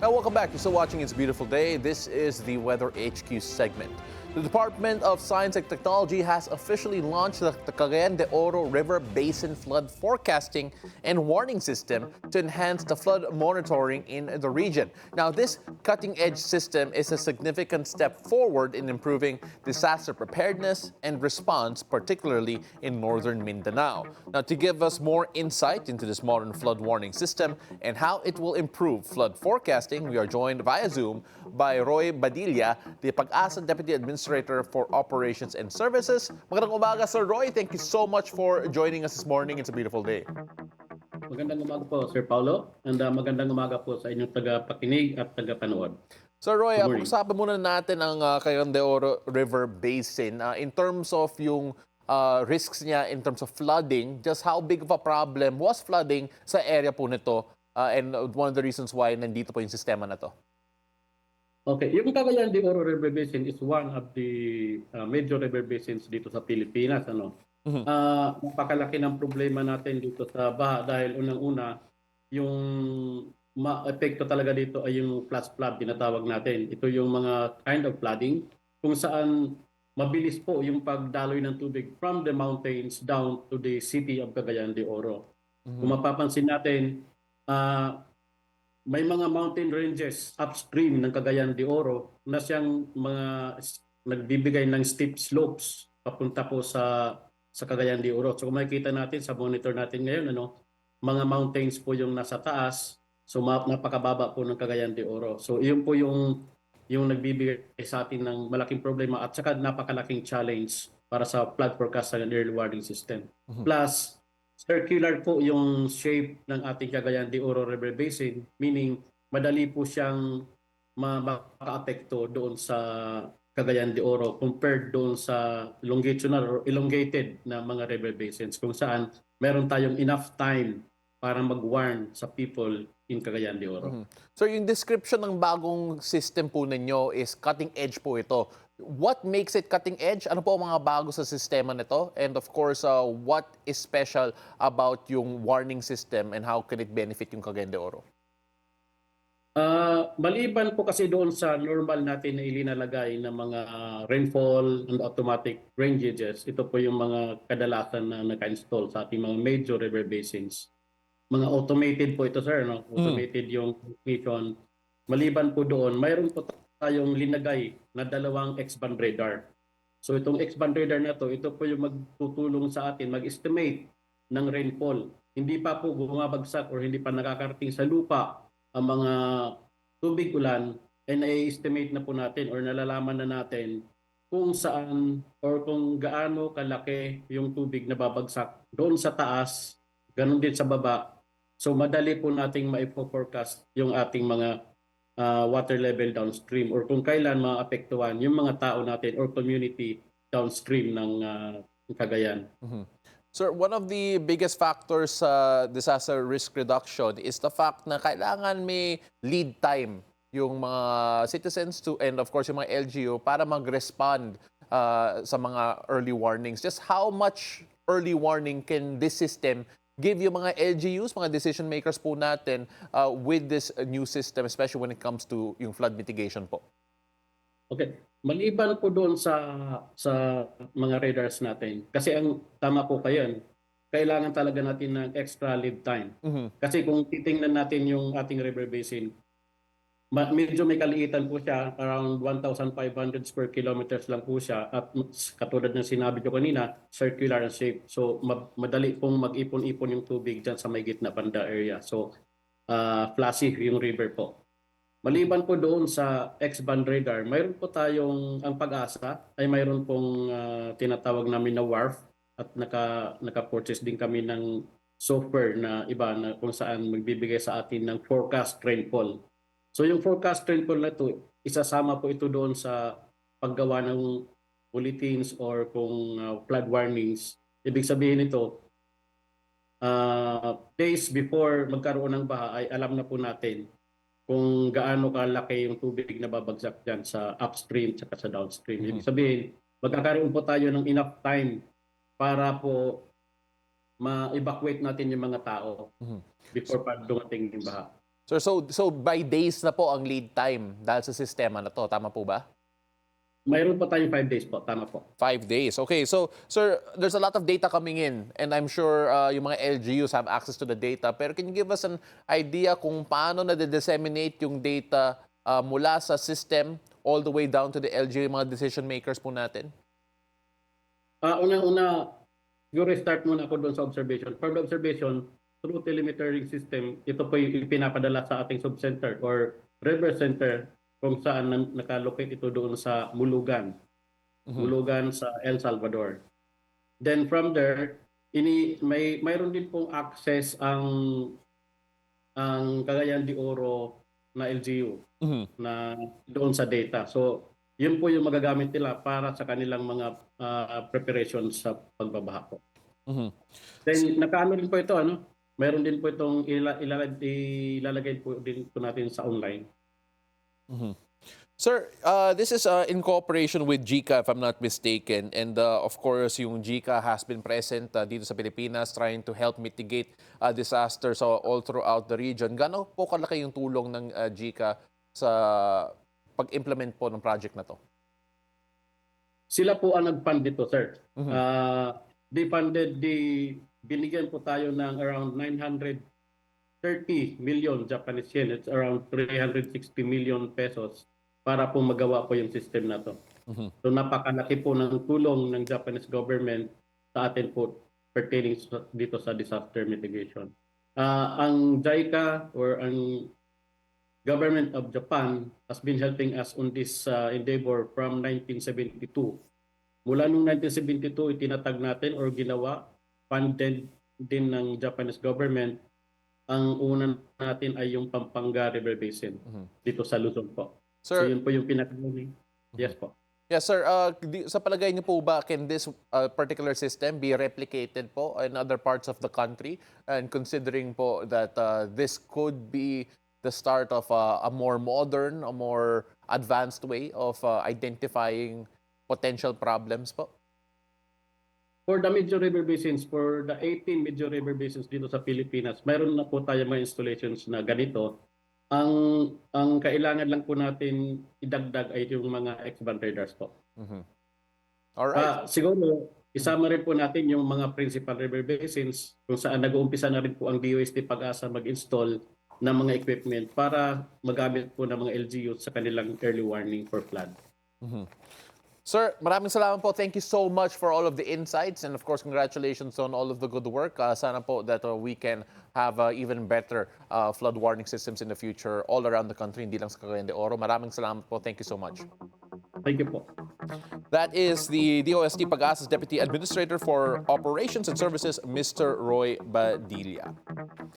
Now, welcome back. You're still watching It's a Beautiful Day. This is the Weather HQ segment. The Department of Science and Technology has officially launched the Cagayan de Oro River Basin Flood Forecasting and Warning System to enhance the flood monitoring in the region. Now, this cutting-edge system is a significant step forward in improving disaster preparedness and response, particularly in northern Mindanao. Now, to give us more insight into this modern flood warning system and how it will improve flood forecasting, we are joined via Zoom by Roy Badilla, the Pag-asa Deputy Administrator for Operations and Services. Magandang umaga, Sir Roy. Thank you so much for joining us this morning. It's a beautiful day. Magandang umaga po, Sir Paulo, and magandang umaga po sa inyong taga-pakinig at taga-panood. Sir Roy, pag-usapan muna natin ang Cagayan de Oro River Basin. In terms of yung risks niya in terms of flooding, just how big of a problem was flooding sa area po nito and one of the reasons why nandito po yung sistema na to? Okay, yung Cagayan de Oro River Basin is one of the major river basins dito sa Pilipinas. Napakalaki ng problema natin dito sa baha dahil unang-una, yung ma-epekto talaga dito ay yung flash flood, tinatawag natin. Ito yung mga kind of flooding kung saan mabilis po yung pagdaloy ng tubig from the mountains down to the city of Cagayan de Oro. Kung mapapansin natin, may mga mountain ranges upstream ng Cagayan de Oro na siyang mga nagbibigay ng steep slopes papunta po sa Cagayan de Oro. So kung makikita natin sa monitor natin ngayon, mga mountains po yung nasa taas, so napakababa po ng Cagayan de Oro. So iyon po yung nagbibigay sa atin ng malaking problema at saka napakalaking challenge para sa flood forecast and early warning system. Plus, circular po yung shape ng ating Cagayan de Oro River Basin, meaning madali po siyang maka-apekto doon sa Cagayan de Oro compared doon sa longitudinal or elongated na mga river basins kung saan meron tayong enough time para mag-warn sa people in Cagayan de Oro. So yung description ng bagong system po ninyo is cutting edge po ito. What makes it cutting edge? Ano po ang mga bago sa sistema nito? And of course, what is special about yung warning system and how can it benefit yung Cagayan de Oro? Maliban po kasi doon sa normal natin na ilinalagay ng mga rainfall and automatic rain gauges, ito po yung mga kadalasan na naka-install sa ating mga major river basins. Mga automated po ito, sir, no? Automated yung transmission. Maliban po doon, mayroon po tayong linagay na dalawang X-band radar. So itong X-band radar na to, ito po yung magtutulong sa atin mag-estimate ng rainfall. Hindi pa po bumabagsak or hindi pa nakakarating sa lupa ang mga tubig ulan, ay na-estimate na po natin or nalalaman na natin kung saan or kung gaano kalaki yung tubig na babagsak doon sa taas, ganun din sa baba. So madali po nating ma-forecast yung ating mga water level downstream or kung kailan maapektuhan yung mga tao natin or community downstream ng Cagayan. Sir, one of the biggest factors sa disaster risk reduction is the fact na kailangan may lead time yung mga citizens to and of course yung mga LGU para mag-respond sa mga early warnings. Just how much early warning can this system give yung mga LGUs, mga decision makers po natin with this new system, especially when it comes to yung flood mitigation po? Okay. Maliban po doon sa mga radars natin, kasi ang tama po kayo, kailangan talaga natin ng extra lead time. Kasi kung titingnan natin yung ating river basin, medyo may kaliitan po siya, around 1,500 square kilometers lang po siya at katulad ng sinabi ko kanina, circular and shape. So madali pong mag-ipon-ipon yung tubig dyan sa may gitna banda area. So flashy yung river po. Maliban po doon sa X-band radar, mayroon po tayong, ang Pag-asa ay mayroon pong tinatawag namin na WRF at naka-purchase din kami ng software na iba na kung saan magbibigay sa atin ng forecast rainfall. So yung forecast rainfall na ito, isasama po ito doon sa paggawa ng bulletins or kung flood warnings. Ibig sabihin nito, days before magkaroon ng baha ay alam na po natin kung gaano kalaki yung tubig na babagsak dyan sa upstream at sa downstream. Ibig sabihin, magkakaroon po tayo ng enough time para po ma-evacuate natin yung mga tao before pa dumating yung baha. Sir, so by days na po ang lead time dahil sa sistema na to. Tama po ba? Mayroon pa tayong 5 days po. Tama po. 5 days. Okay, so sir, there's a lot of data coming in and I'm sure yung mga LGUs have access to the data. Pero can you give us an idea kung paano na-disseminate yung data mula sa system all the way down to the LGU, yung mga decision makers po natin? Unang-una, siguro start muna ako doon sa observation. For the observation, through telemetering system, ito po yung pinapadala sa ating subcenter or river center kung saan nakalocate ito doon sa Mulugan. Mulugan sa El Salvador. Then from there, mayroon din pong access ang Cagayan de Oro na LGU na doon sa data. So, yun po yung magagamit nila para sa kanilang mga preparations sa pagbabaha po. Then nakaano din po ito, ano? Mayroon din po itong ilalagay po din po natin sa online. Sir, this is in cooperation with JICA, if I'm not mistaken. And of course, yung JICA has been present dito sa Pilipinas trying to help mitigate disasters all throughout the region. Gaano po kalaki yung tulong ng JICA sa pag-implement po ng project na to? Sila po ang nag-fund dito, sir. Binigyan po tayo ng around 930 million Japanese yen. It's around 360 million pesos para po magawa po yung system na to. So napakalaki po ng tulong ng Japanese government sa atin po pertaining dito sa disaster mitigation. Ang JICA or ang government of Japan has been helping us on this endeavor from 1972. Mula noong 1972, itinatag natin or ginawa, funded din ng Japanese government. Ang una natin ay yung Pampanga River Basin dito sa Luzon po. Sir, so yun po yung pinag-moving. Yes po. Yes, sir. Sa palagay niyo po ba, can this particular system be replicated po in other parts of the country? And considering po that this could be the start of a more modern, a more advanced way of identifying potential problems po? For the major river basins, for the 18 major river basins dito sa Pilipinas, mayroon na po tayo mga installations na ganito. Ang kailangan lang po natin idagdag ay yung mga X-band radars po. Alright. Siguro, isama rin po natin yung mga principal river basins kung saan nag-uumpisa na rin po ang DOST Pag-asa mag-install ng mga equipment para magamit po ng mga LGU sa kanilang early warning for flood. Sir, maraming salamat po. Thank you so much for all of the insights and of course, congratulations on all of the good work. Sana po that we can have even better flood warning systems in the future all around the country, hindi lang sa Cagayan de Oro. Maraming salamat po. Thank you so much. Thank you po. That is the DOST Pag-asa's Deputy Administrator for Operations and Services, Mr. Roy Badilla.